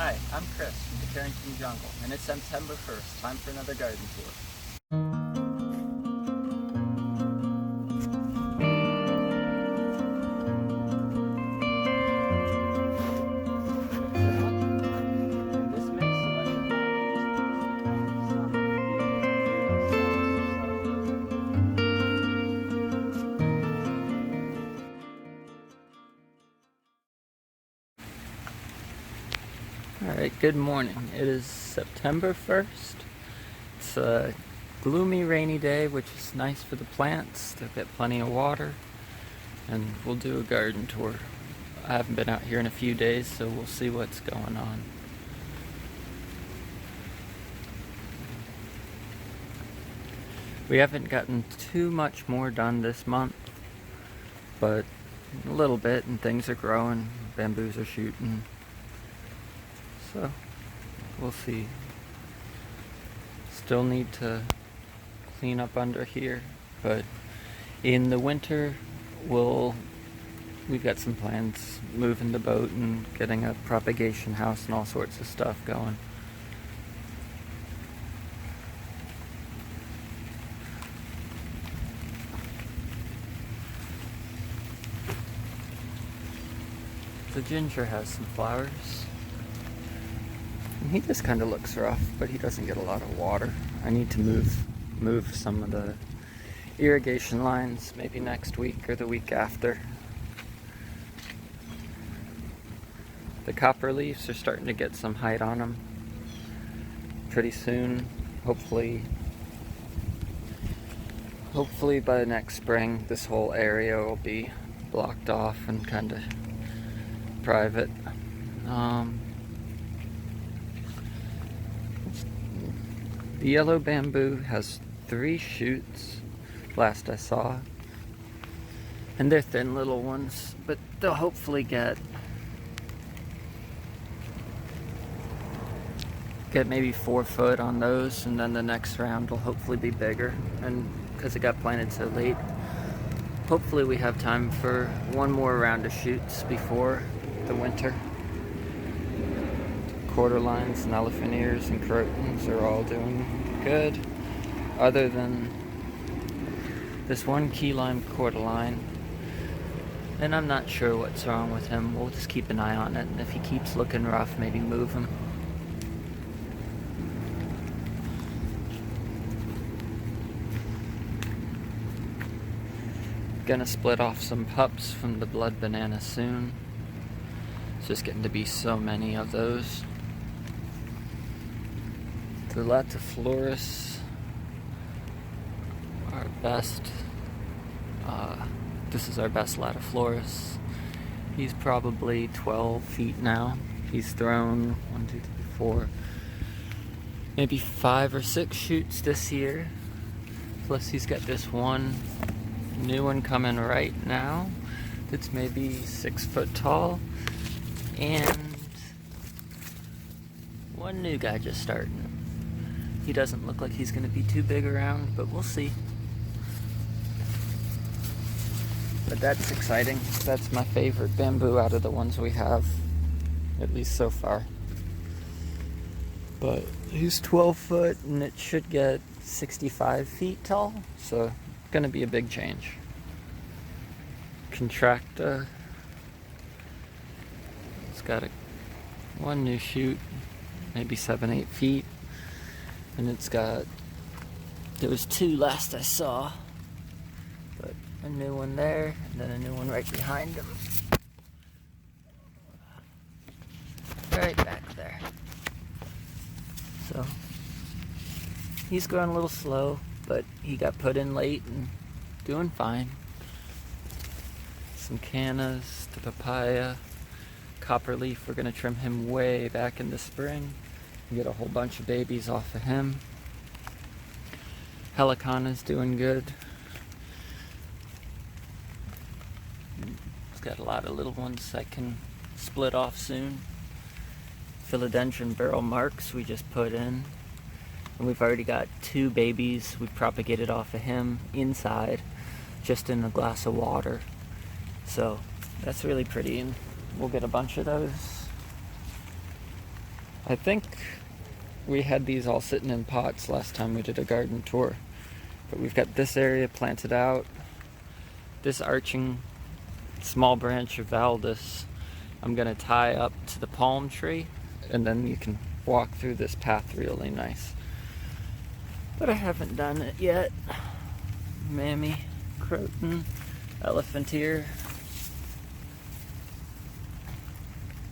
Hi, I'm Chris from the Carrington Jungle, and it's September 1st, time for another garden tour. In this mix selection Alright, good morning. It is September 1st. It's a gloomy, rainy day, which is nice for the plants. They'll get plenty of water, and we'll do a garden tour. I haven't been out here in a few days, so we'll see what's going on. We haven't gotten too much more done this month, but a little bit, and things are growing. Bamboos are shooting. So, we'll see. Still need to clean up under here, but in the winter, we've got some plans, moving the boat and getting a propagation house and all sorts of stuff going. The ginger has some flowers. He just kind of looks rough, but he doesn't get a lot of water. I need to move some of the irrigation lines maybe next week or the week after. The copper leaves are starting to get some height on them. Pretty soon, hopefully by next spring, this whole area will be blocked off and kind of private. The yellow bamboo has 3 shoots, last I saw, and they're thin little ones, but they'll hopefully get maybe 4 foot on those, and then the next round will hopefully be bigger. And because it got planted so late, hopefully we have time for one more round of shoots before the winter. Quarter lines and elephant ears and crotons are all doing good, other than this one key lime quarter line, and I'm not sure what's wrong with him. We'll just keep an eye on it, and if he keeps looking rough, maybe move him. Gonna split off some pups from the blood banana soon. It's just getting to be so many of those. The Latiflorus, our best. This is our best Latiflorus. He's probably 12 feet now. He's thrown 1, 2, 3, 4, maybe 5 or 6 shoots this year. Plus he's got this one new one coming right now that's maybe 6 foot tall, and one new guy just starting. He doesn't look like he's going to be too big around, but we'll see. But that's exciting. That's my favorite bamboo out of the ones we have, at least so far. But he's 12 foot, and it should get 65 feet tall, so going to be a big change. Contracta. It's got one new shoot, maybe 7, 8 feet. And there was 2 last I saw, but a new one there, and then a new one right behind him. Right back there. So, he's growing a little slow, but he got put in late and doing fine. Some cannas, the papaya, copperleaf, we're gonna trim him way back in the spring. Get a whole bunch of babies off of him. Helicana's doing good. It's got a lot of little ones I can split off soon. Philodendron barrel marks we just put in. And we've already got 2 babies we propagated off of him inside, just in a glass of water. So that's really pretty, and we'll get a bunch of those. I think we had these all sitting in pots last time we did a garden tour. But we've got this area planted out. This arching small branch of Valdis I'm gonna tie up to the palm tree, and then you can walk through this path really nice. But I haven't done it yet. Mammy, Croton, Elephantier,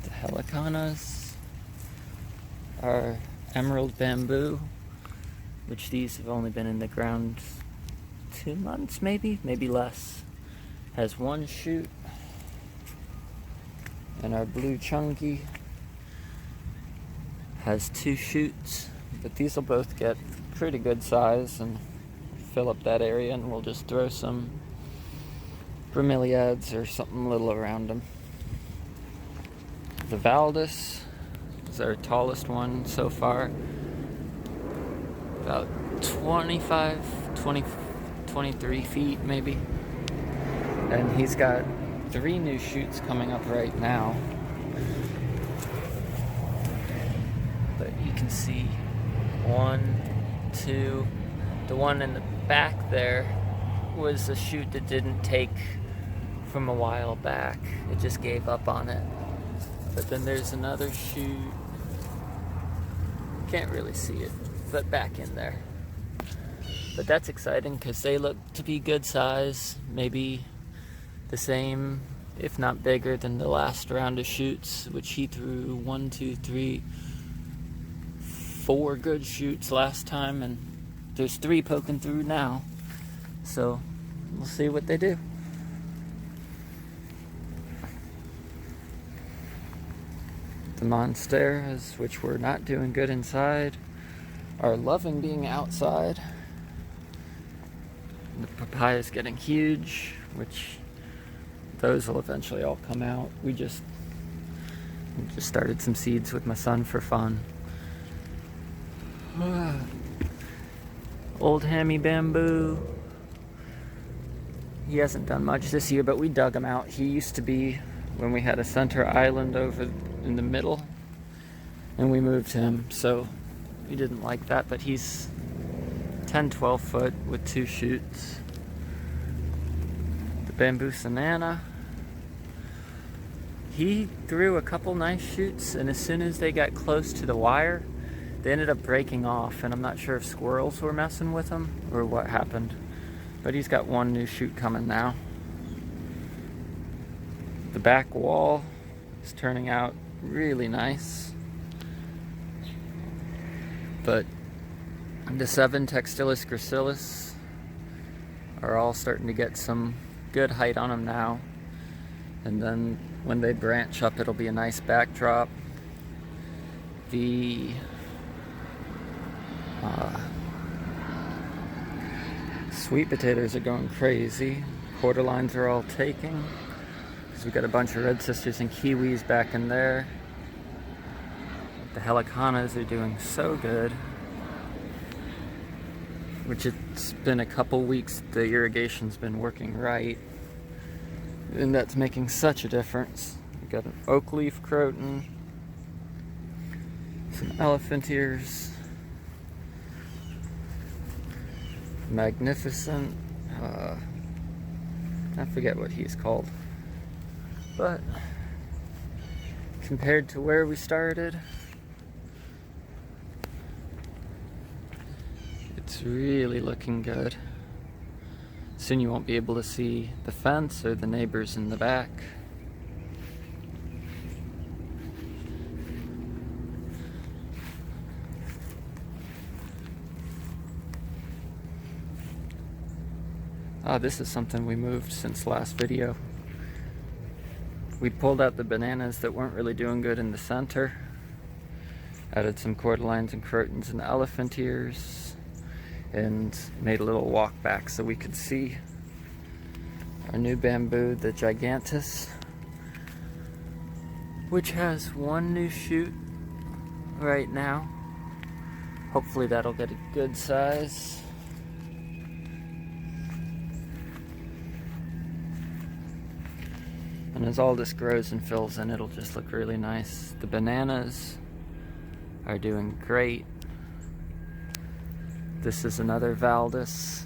the Helicanas, our emerald bamboo, which these have only been in the ground 2 months, maybe less, has 1 shoot. And our blue chunky has 2 shoots, but these will both get pretty good size and fill up that area, and we'll just throw some bromeliads or something little around them. The Valdis is our tallest one so far, about 23 feet maybe, and he's got 3 new shoots coming up right now. But you can see 1, 2. The one in the back there was a shoot that didn't take from a while back. It just gave up on it. But then there's another shoot. Can't really see it, but back in there. But that's exciting because they look to be good size, maybe the same, if not bigger, than the last round of shoots, which he threw 1, 2, 3, 4 good shoots last time, and there's 3 poking through now. So we'll see what they do. The monsteras, which we're not doing good inside, are loving being outside. The papaya's getting huge, which those will eventually all come out. We just started some seeds with my son for fun. Old hammy bamboo. He hasn't done much this year, but we dug him out. He used to be when we had a center island over in the middle, and we moved him, so we didn't like that, but he's 10-12 foot with 2 shoots. Bamboo Sanana. He threw a couple nice shoots, and as soon as they got close to the wire, they ended up breaking off, and I'm not sure if squirrels were messing with them or what happened. But he's got 1 new shoot coming now. The back wall is turning out really nice. But the 7 Textilis gracilis are all starting to get some good height on them now, and then when they branch up, it'll be a nice backdrop. The sweet potatoes are going crazy. Quarter lines are all taking because we've got a bunch of red sisters and kiwis back in there. The helicanas are doing so good, which it's been a couple weeks the irrigation's been working right, and that's making such a difference. We've got an oak leaf croton, some elephantiers, magnificent, I forget what he's called, but compared to where we started, it's really looking good. Soon you won't be able to see the fence or the neighbors in the back. This is something we moved since last video. We pulled out the bananas that weren't really doing good in the center, added some cordylines and crotons and elephantiers, and made a little walk back so we could see our new bamboo, the gigantus, which has 1 new shoot right now. Hopefully that'll get a good size. And as all this grows and fills in, it'll just look really nice. The bananas are doing great. This is another Valdis.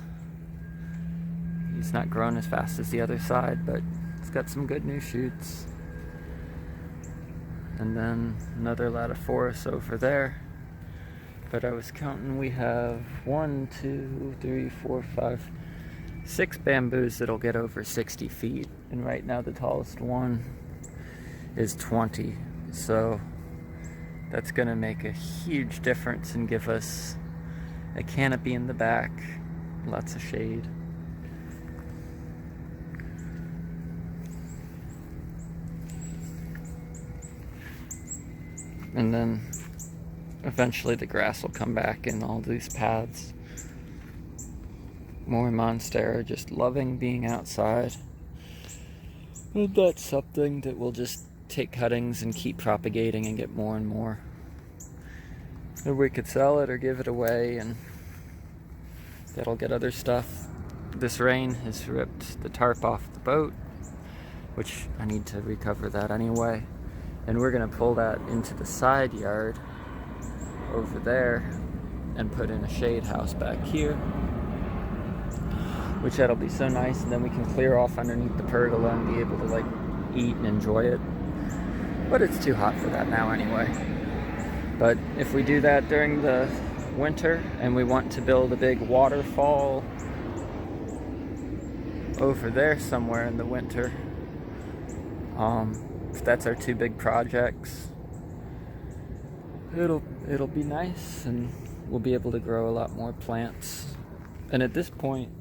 He's not grown as fast as the other side, but it's got some good new shoots. And then another Latiforus over there. But I was counting, we have 1, 2, 3, 4, 5, 6 bamboos that'll get over 60 feet. And right now the tallest one is 20. So that's gonna make a huge difference and give us a canopy in the back, lots of shade. And then eventually the grass will come back in all these paths. More Monstera, just loving being outside. And that's something that we'll just take cuttings and keep propagating and get more and more. Or we could sell it or give it away, and that'll get other stuff. This rain has ripped the tarp off the boat, which I need to recover that anyway. And we're gonna pull that into the side yard over there and put in a shade house back here, which that'll be so nice. And then we can clear off underneath the pergola and be able to like eat and enjoy it. But it's too hot for that now anyway. But if we do that during the winter and we want to build a big waterfall over there somewhere in the winter, if that's our 2 big projects, it'll be nice, and we'll be able to grow a lot more plants. And at this point,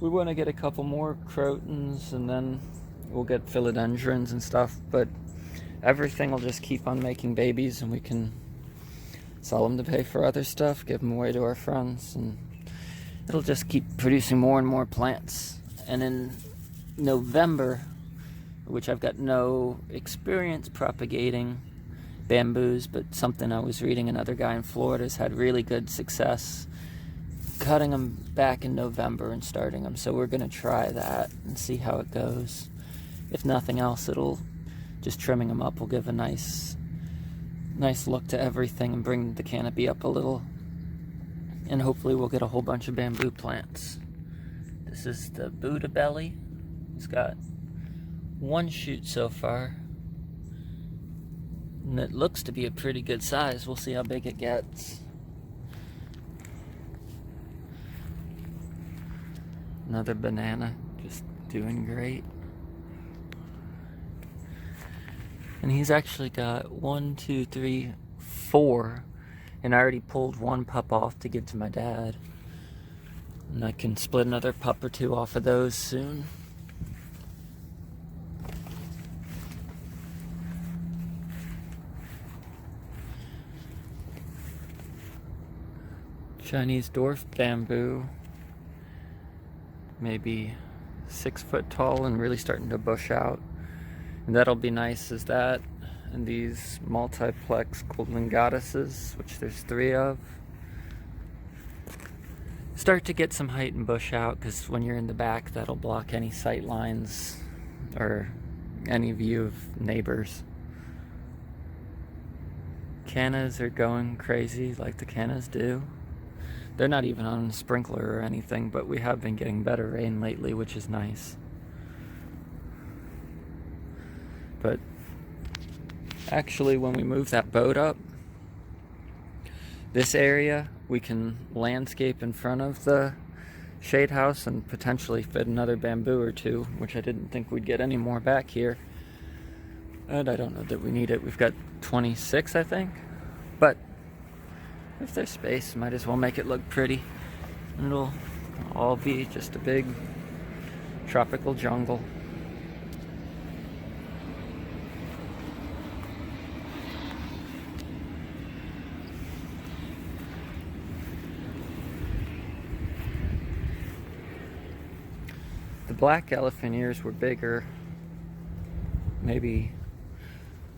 we want to get a couple more crotons, and then we'll get philodendrons and stuff, but everything will just keep on making babies, and we can sell them to pay for other stuff, give them away to our friends, and it'll just keep producing more and more plants. And in November, which I've got no experience propagating bamboos, but something I was reading, another guy in Florida has had really good success cutting them back in November and starting them. So we're going to try that and see how it goes. If nothing else, it'll just trimming them up will give a nice look to everything and bring the canopy up a little. And hopefully we'll get a whole bunch of bamboo plants. This is the Buddha belly. It's got 1 shoot so far, and it looks to be a pretty good size. We'll see how big it gets. Another banana, just doing great. And he's actually got 1, 2, 3, 4, and I already pulled 1 pup off to give to my dad, and I can split another pup or 2 off of those soon. Chinese dwarf bamboo, maybe 6 foot tall and really starting to bush out. And that'll be nice as that. And these multiplex golden goddesses, which there's 3 of, start to get some height and bush out, because when you're in the back, that'll block any sight lines or any view of neighbors. Cannas are going crazy like the cannas do. They're not even on a sprinkler or anything, but we have been getting better rain lately, which is nice. But actually, when we move that boat up, this area, we can landscape in front of the shade house and potentially fit another bamboo or 2, which I didn't think we'd get any more back here. And I don't know that we need it. We've got 26, I think. But if there's space, might as well make it look pretty. And it'll all be just a big tropical jungle. The black elephant ears were bigger maybe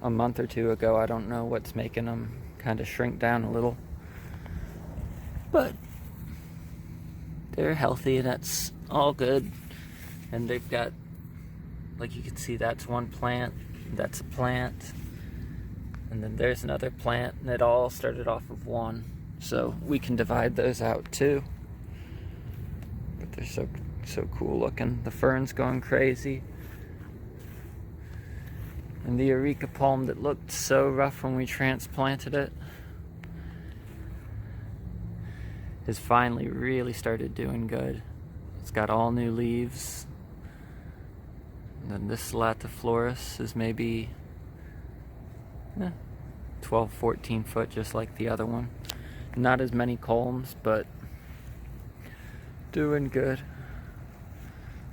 a month or 2 ago. I don't know what's making them kind of shrink down a little. But they're healthy, and that's all good. And they've got, like you can see, that's 1 plant, that's a plant. And then there's another plant, and it all started off of one. So we can divide those out too. But they're so cool looking. The fern's going crazy. And the Eureka Palm that looked so rough when we transplanted it has finally really started doing good. It's got all new leaves. And then this Latiflorus is maybe 12, 14 foot, just like the other one. Not as many culms, but doing good.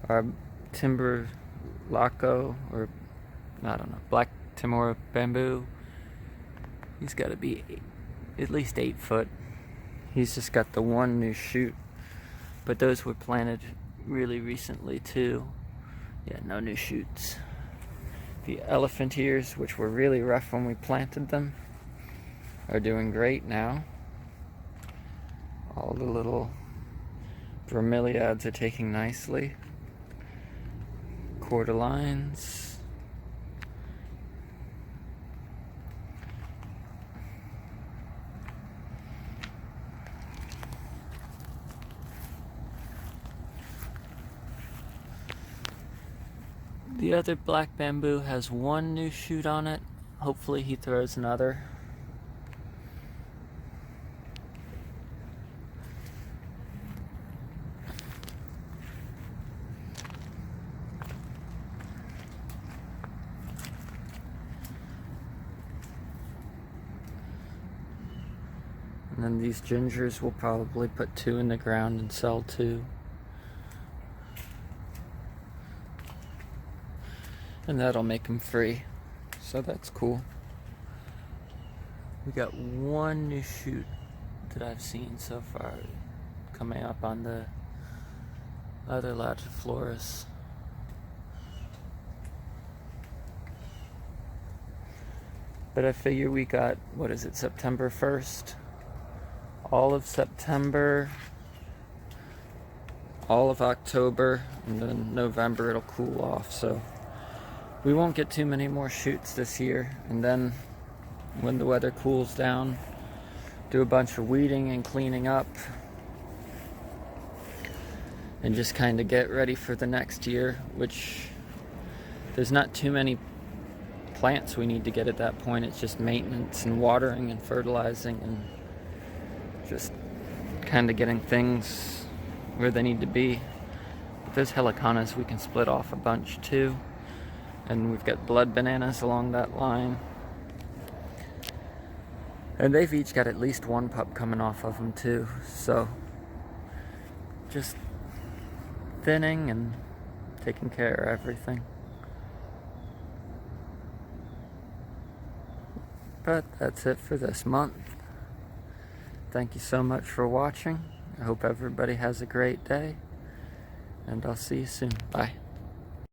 Our timber laco, or I don't know, black Timor bamboo, he's got to be at least 8 foot. He's just got the one new shoot, but those were planted really recently too. Yeah, no new shoots. The elephant ears, which were really rough when we planted them, are doing great now. All the little bromeliads are taking nicely. Cordyline. The other black bamboo has one new shoot on it. Hopefully he throws another. And then these gingers will probably put 2 in the ground and sell 2. And that'll make them free. So that's cool. We got one new shoot that I've seen so far coming up on the other Latiflorus. But I figure we got, what is it, September 1st? All of September, all of October, and then November it'll cool off. So we won't get too many more shoots this year. And then when the weather cools down, do a bunch of weeding and cleaning up, and just kind of get ready for the next year, which there's not too many plants we need to get at that point. It's just maintenance and watering and fertilizing and just kind of getting things where they need to be. But there's helicanas we can split off a bunch too. And we've got blood bananas along that line. And they've each got at least one pup coming off of them too. So just thinning and taking care of everything. But that's it for this month. Thank you so much for watching. I hope everybody has a great day. And I'll see you soon. Bye.